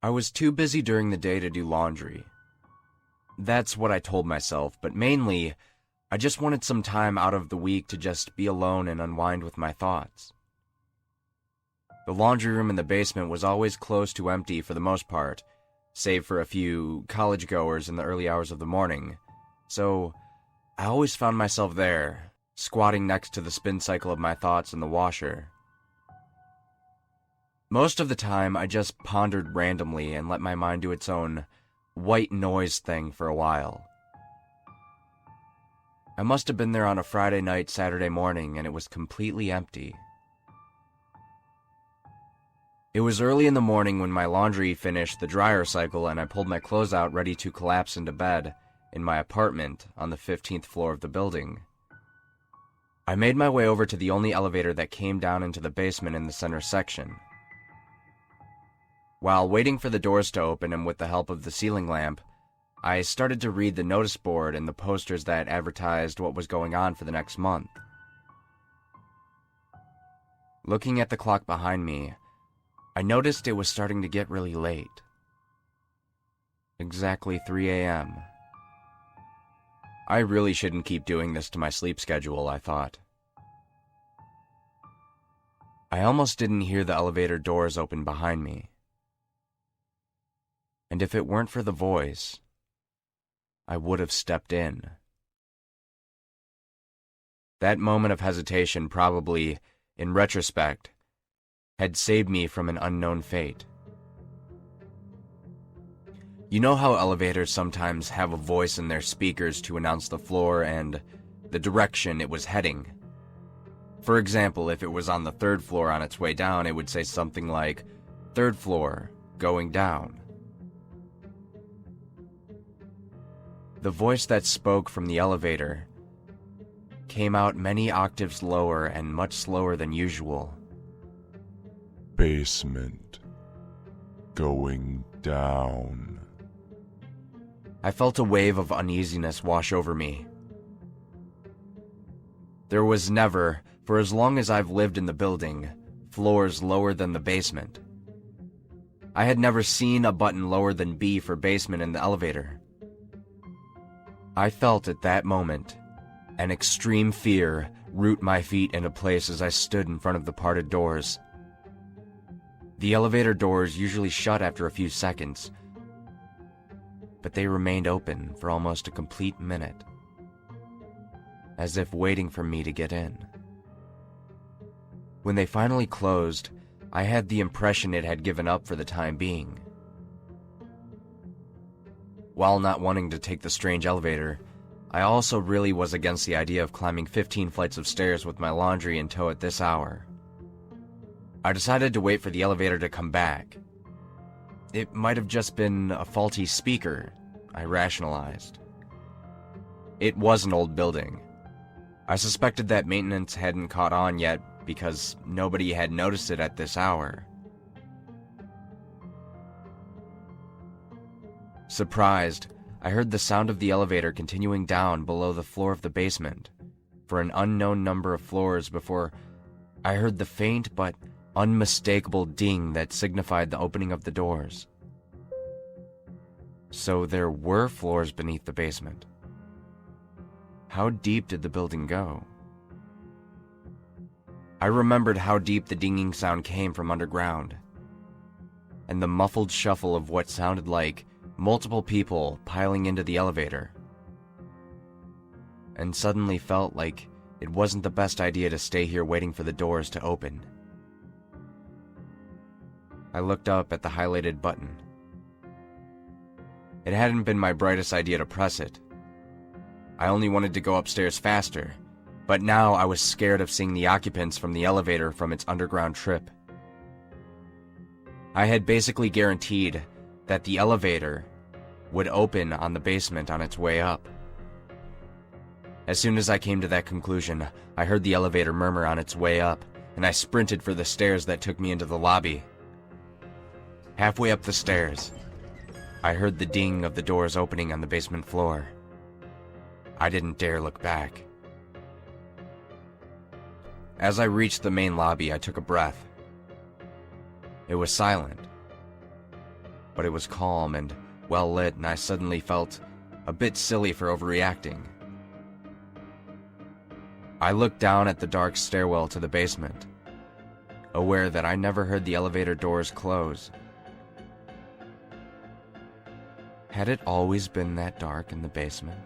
I was too busy during the day to do laundry. That's what I told myself, but mainly, I just wanted some time out of the week to just be alone and unwind with my thoughts. The laundry room in the basement was always close to empty for the most part, save for a few college-goers in the early hours of the morning, so I always found myself there, squatting next to the spin cycle of my thoughts in the washer. Most of the time, I just pondered randomly and let my mind do its own white noise thing for a while. I must have been there on a Friday night, Saturday morning, and it was completely empty. It was early in the morning when my laundry finished the dryer cycle and I pulled my clothes out ready to collapse into bed in my apartment on the 15th floor of the building. I made my way over to the only elevator that came down into the basement in the center section. While waiting for the doors to open and with the help of the ceiling lamp, I started to read the notice board and the posters that advertised what was going on for the next month. Looking at the clock behind me, I noticed it was starting to get really late. Exactly 3 a.m. I really shouldn't keep doing this to my sleep schedule, I thought. I almost didn't hear the elevator doors open behind me. And if it weren't for the voice, I would have stepped in. That moment of hesitation probably, in retrospect, had saved me from an unknown fate. You know how elevators sometimes have a voice in their speakers to announce the floor and the direction it was heading? For example, if it was on the 3rd floor on its way down, it would say something like, "3rd floor, going down." The voice that spoke from the elevator came out many octaves lower and much slower than usual. Basement. Going down. I felt a wave of uneasiness wash over me. There was never, for as long as I've lived in the building, floors lower than the basement. I had never seen a button lower than B for basement in the elevator. I felt at that moment an extreme fear root my feet into place as I stood in front of the parted doors. The elevator doors usually shut after a few seconds, but they remained open for almost a complete minute, as if waiting for me to get in. When they finally closed, I had the impression it had given up for the time being. While not wanting to take the strange elevator, I also really was against the idea of climbing 15 flights of stairs with my laundry in tow at this hour. I decided to wait for the elevator to come back. It might have just been a faulty speaker, I rationalized. It was an old building. I suspected that maintenance hadn't caught on yet because nobody had noticed it at this hour. Surprised, I heard the sound of the elevator continuing down below the floor of the basement for an unknown number of floors before I heard the faint but unmistakable ding that signified the opening of the doors. So there were floors beneath the basement. How deep did the building go? I remembered how deep the dinging sound came from underground, and the muffled shuffle of what sounded like multiple people piling into the elevator, and suddenly felt like it wasn't the best idea to stay here waiting for the doors to open. I looked up at the highlighted button. It hadn't been my brightest idea to press it. I only wanted to go upstairs faster, but now I was scared of seeing the occupants from the elevator from its underground trip. I had basically guaranteed that the elevator would open on the basement on its way up. As soon as I came to that conclusion, I heard the elevator murmur on its way up, and I sprinted for the stairs that took me into the lobby. Halfway up the stairs, I heard the ding of the doors opening on the basement floor. I didn't dare look back. As I reached the main lobby, I took a breath. It was silent. but it was calm and well lit, and I suddenly felt a bit silly for overreacting. I looked down at the dark stairwell to the basement, aware that I never heard the elevator doors close. Had it always been that dark in the basement?